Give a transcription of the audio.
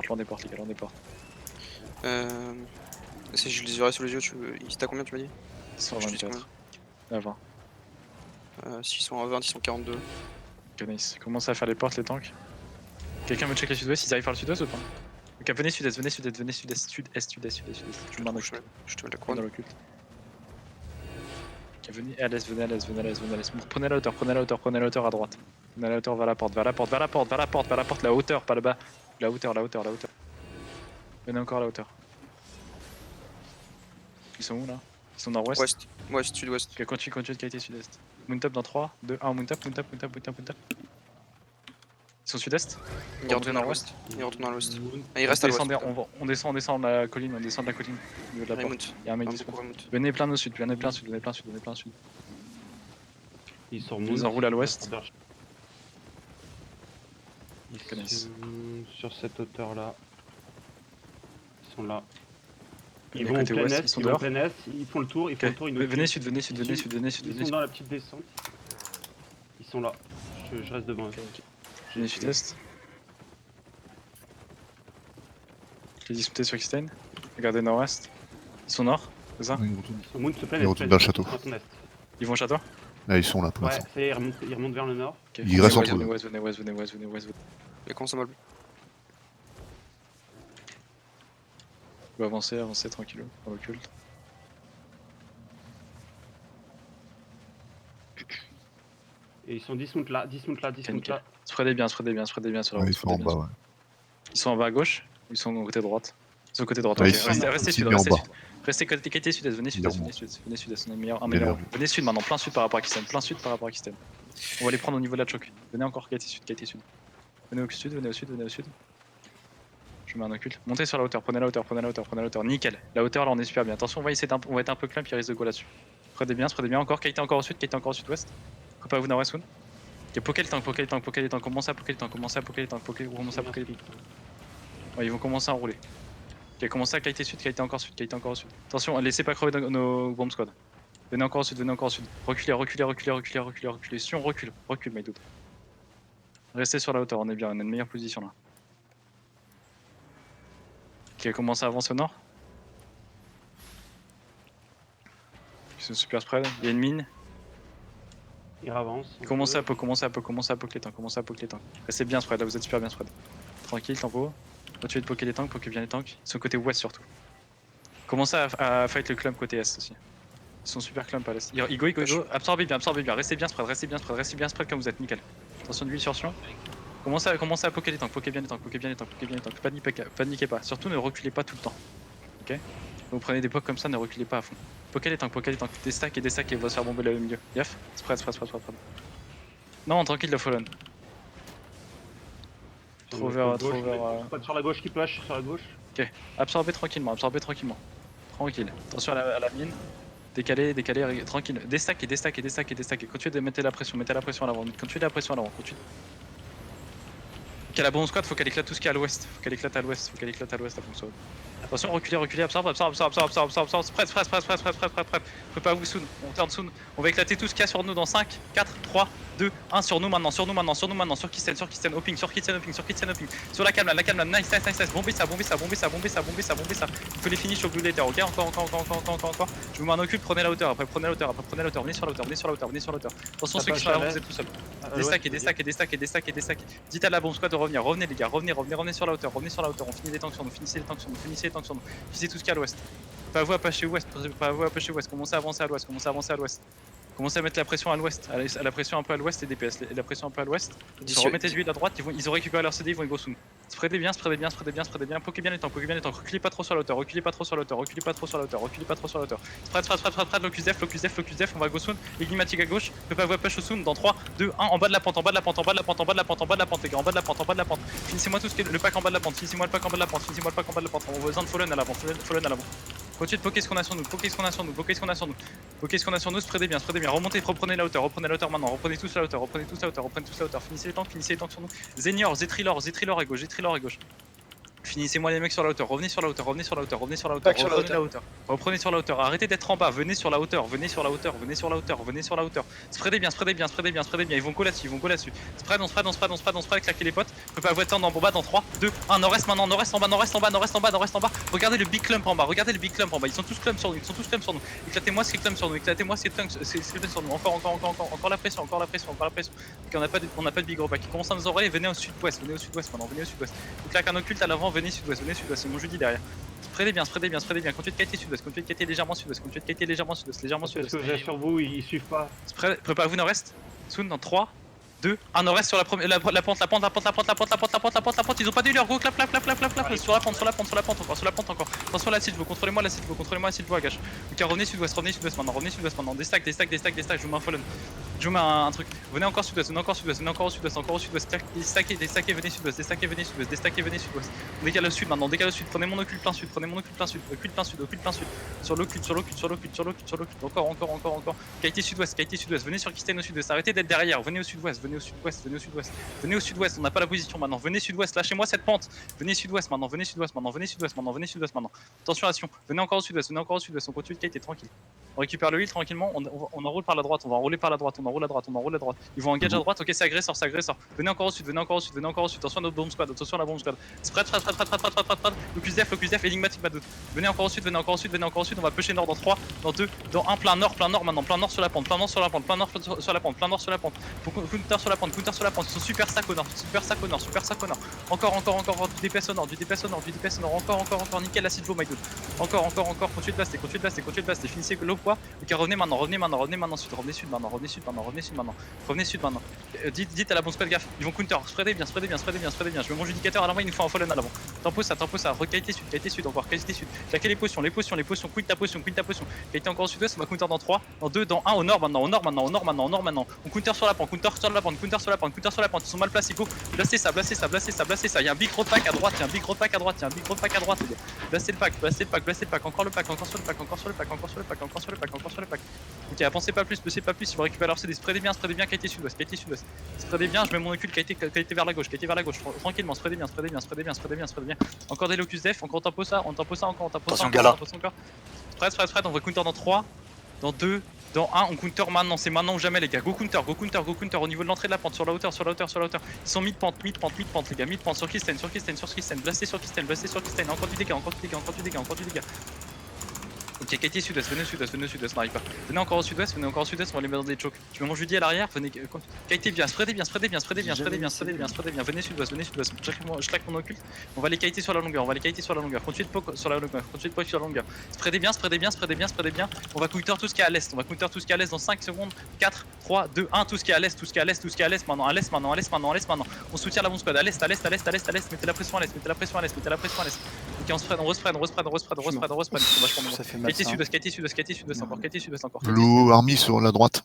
loin des portes, les gars, loin des portes. Si je les aurais sous les yeux, ils étaient à combien tu m'as dit? 124. À 20. S'ils sont à 20, ils sont 42. Ok, nice. Commencez à faire les portes, les tanks. Quelqu'un veut checker le sud-ouest, ils arrivent par le sud-ouest ou pas? Ok, venez sud-est, venez sud-est, venez sud-est, sud-est, sudest. Je me mets Je te mets la dans couronne. l'occulte. Ok, venez à l'est, venez à l'est, venez à l'est, venez à l'est. Prenez la hauteur, prenez la hauteur, prenez la hauteur à droite. Prenez la hauteur vers la porte, vers la porte, vers la porte, vers la porte, vers la porte, la hauteur, pas le bas. La hauteur, la hauteur, la hauteur. Venez encore à la hauteur. Ils sont où là? Ils sont nord-ouest? Ouest, ouest, sud-ouest. Ok, continue de qualité sud-est. Moon-top dans 3, 2, 1, moon-top. Ils sont sud-est? Ils retournent à l'ouest. Ils retournent à l'ouest. Ils restent à l'ouest. On descend la colline, on descend de la colline. Au niveau de la porte. Remote. Il y a un mec qui se venez plein au sud, venez plein sud. Ils sont Ils enroulent à l'ouest. Ils connaissent. sont sur cette hauteur là. Ils sont là. Les Ils vont au côtés plein ouest, est, ils sont ils vont au dehors. plein est, ils font le tour, ils font le tour, ils nous Venez suivent. sud. Ils sont dans la petite descente. Ils sont là. Je reste devant eux. Venez sud-est. Je les discuter sur Xstein. Regardez nord-ouest. Ils sont nord, c'est ça? Oui, ils retournent. Ils sont Moon se plein Ils retournent vers le château. Ils vont au château? Là, ils sont là pour Ouais, l'instant. ça y est, ils remontent vers le nord. Okay. Ils restent venez entre eux. Venez ouest. Les consommables. On va avancer tranquillou, dans l'occulte. Et ils sont 10 mount là. Spreadez bien sur la Ouais, route. ils sont en bas, ouais. Ils sont en bas à gauche ou ils sont côté droite? Ils sont côté droite, Ouais, ok. ils sont Restez sud, mis en bas. Restez qualité sud-est, venez sud-est, on est meilleur. Venez sud maintenant, plein sud par rapport à Kisten, On va les prendre au niveau de la choc. Venez encore qualité sud. Venez au sud. Je mets un occulte. Montez sur la hauteur, prenez la hauteur. Nickel. La hauteur là on est super bien. Attention, on va être un peu clamp, il risque de go là-dessus. Spreadez bien encore, qualité encore au sud-ouest. Préparez-vous nord-ouest soon. Ok, poké le tank, commencez à poké le tank. Ouais, ils vont commencer à enrouler. Ok, commencez à qualité encore sud. Attention, laissez pas crever nos bomb squad. Venez encore au sud. Reculez. Si on recule, my dude. Restez sur la hauteur, on est bien, on a une meilleure position là. Ok, commencez à avancer au nord. Ils sont super spread, il y a une mine. Ils avancent. Commencez à poke les tanks. Restez bien spread, là vous êtes super bien spread. Tranquille, tempo. Continuez de poker les tanks, poker bien les tanks. Ils sont côté ouest surtout. Commencez à fight le clump côté est aussi. Ils sont super clump à l'est. Ils go. Absorbez bien. Restez bien spread comme vous êtes, nickel. Attention d'huile sur Sion. Commencez à poker les tanks, poker bien les tanks. Paniquez pas. Surtout ne reculez pas tout le temps. Ok? Vous prenez des pokes comme ça, ne reculez pas à fond. Poker les tanks. Des stacks et va se faire bomber le milieu. Yaf. Spread. Non, tranquille, le fallen. Trop vers. Sur la gauche qui push, sur la gauche. Ok, absorbez tranquillement. Tranquille. Attention à la mine. Décalez, tranquille. Des stacks et continuez de mettre la pression à l'avant. Ok, la bombe squad, faut qu'elle éclate tout ce qui est à l'ouest. Faut qu'elle éclate à l'ouest, la bombe squad. Attention, reculez, absorbe. Spread. Faut pas vous soon, on turn soon. On va éclater tout ce qu'il y a sur nous dans 5, 4, 3, 2, 1 sur nous maintenant. Sur Kisten, opping. Sur la calme, nice. Bombez ça. Il faut les finish au blue later, ok? Encore. Je vous mets un occulte, prenez la hauteur, venez sur la hauteur. Attention, ceux qui sont là, vous êtes tout seuls. Des stacks. Dites à la bombe squad de revenir, revenez les gars, revenez sur la hauteur. On finit les tanks sur nous, finissez tout ce qu'il y a à l'ouest. Pas à vous à pêcher ouest, commencez à avancer à l'ouest. Commencez à mettre la pression à l'ouest, la pression un peu à l'ouest et DPS, la pression un peu à l'ouest. Remettez du à droite, ils ont récupéré leur CD, ils vont go soon. Spreadez bien, poquez bien les tanks, reculez pas trop sur la hauteur, Spread, locus def, on va go soon, Enigmatic à gauche, peut pas voir push au soon, dans 3, 2, 1, en bas de la pente, les gars, en bas de la pente. Finissez-moi tout ce qui est le pack en bas de la pente, on a besoin de fallen à l'avant. Continuez de poker ce qu'on a sur nous, spreadez bien, remontez, reprenez la hauteur maintenant, reprenez tous la hauteur, finissez les tanks sur nous. Zenior, Zetrilor à gauche, Finissez-moi les mecs sur la hauteur, revenez sur la hauteur, revenez sur la hauteur, revenez sur la hauteur, Back sur la reprenez la hauteur, reprenez sur la hauteur, arrêtez d'être en bas, venez sur la hauteur, venez sur la hauteur, venez sur la hauteur, venez sur la hauteur. Spreadez bien, spreadez bien, spreadez bien, spreadez bien, ils vont go là-dessus, ils vont go là-dessus. Spread, on spread, on spread, on spread, on spread, claquez les potes. Je peux pas vous attendre en bas dans 3, 2, 1, nord-est maintenant, nord-est en bas, nord-est en bas, nord-est en bas, nord-est en bas. Regardez le big clump en bas, regardez le big clump en bas, ils sont tous clump sur nous, ils sont tous clump sur nous. Éclatez-moi ces clumps sur nous, éclatez-moi ces clumps sur nous, encore la pression, encore la pression, encore la pression. On n'a pas de big repas qui commence à nous envoyer, venez au sud-ouest maintenant, venez au sud-ouest. Donc claque un occulte à l'avant, venez sud-ouest, c'est mon jeudi derrière. Spreadez bien, continuez de kiter sud-ouest, continuez de kiter légèrement sud-ouest, légèrement Parce sud-ouest. que j'ai sur vous, ils suivent pas. Spread, préparez-vous nord-est, soon dans 3, 2, 1 nord-est sur la pente, la pente, ils ont pas d'healer, go clap, sur la pente encore. Attention la site, contrôlez-moi la site, à gauche. Ok, revenez sud-ouest maintenant, des stacks, je vous mets un fallen. Je vous mets un truc. Venez encore sud-ouest, encore au sud-ouest. Déstackez, venez sud-ouest. On décale au sud maintenant, Prenez mon occulte plein sud. Occulte plein sud. Sur l'occulte. Encore. Qualité sud-ouest. Venez sur Kisten au sud-ouest. Arrêtez d'être derrière. Venez au sud-ouest. On n'a pas la position maintenant. Venez sud-ouest. Lâchez-moi cette pente. Venez sud-ouest maintenant. Attention à Sion. Venez encore au sud-ouest. On continue de qualité tranquille. On récupère le heal tranquillement. On enroule par la droite. On va enrouler par la droite. On enroule à droite. Ils vont engage à droite. Ok, c'est agresseur. Venez encore au sud. Attention à notre bomb squad. Attention à la bombe squad. Spread. Locus def, énigmatique Madout. Venez encore au sud. On va pusher nord dans 3, dans 2, dans 1. Plein nord maintenant. Plein nord sur la pente. Plein nord sur la pente. Counter sur la pente. Ils sont super sac au nord. Encore. Du DPS au nord. Encore. Nickel la site Madout. Encore. Continue de blaster. Finissez l'eau poids. Ok, revenez maintenant sud. Revenez sud maintenant. Dites à la bombe squad gaffe. Ils vont counter. Spreadez bien. Je mets mon judicateur à l'avant, il nous faut un fallen à l'avant. Tempo ça. Qualité sud encore. Qualité sud. Claquez les potions. Quit ta potion. Qualité encore au sud-ouest. On va counter dans 3, dans 2, dans 1. Au nord maintenant. On counter sur la pente. Ils sont mal placés. Go. Blastez ça. Il y a un big road pack à droite. Blastez le pack. Encore le pack. Ok, avancez pas plus. Si vous récupérez leur CD, spreadez bien. Qualité sud-ouest. Spreadez bien. Je mets mon occulte. Qualité vers la gauche. Tranquillement. Spreadez bien. Encore des locus def. Encore on tempo ça. Attention, Gala. Spread. On va counter dans 3, dans 2, dans 1. On counter maintenant. C'est maintenant ou jamais, les gars. Go counter. Au niveau de l'entrée de la pente. Sur la hauteur. Ils sont mid-pente, les gars. Mid-pente sur Kisten. Blastez sur Kisten. Encore du dégât. Ok, qualité sud-ouest, venez au sud-ouest, on n'arrive pas. Venez encore au sud-ouest, on va les mettre dans des chokes. Je mets mon Judy à l'arrière, venez. Qualité bien, spreadez bien. Venez sud-ouest. Je claque mon occulte. On va les qualités sur la longueur. Continuez de poke sur la longueur. Spreadez bien. On va counter tout ce qui est à l'est. Dans 5 secondes. 4, 3, 2, 1. Tout ce qui est à l'est. Maintenant. À l'est maintenant. On soutient la bombe squad. À l'est. Mettez la pression à l'est. Ok, on respread. Ça fait mal. Qualité sud-ouest encore. Blue Army sur la droite.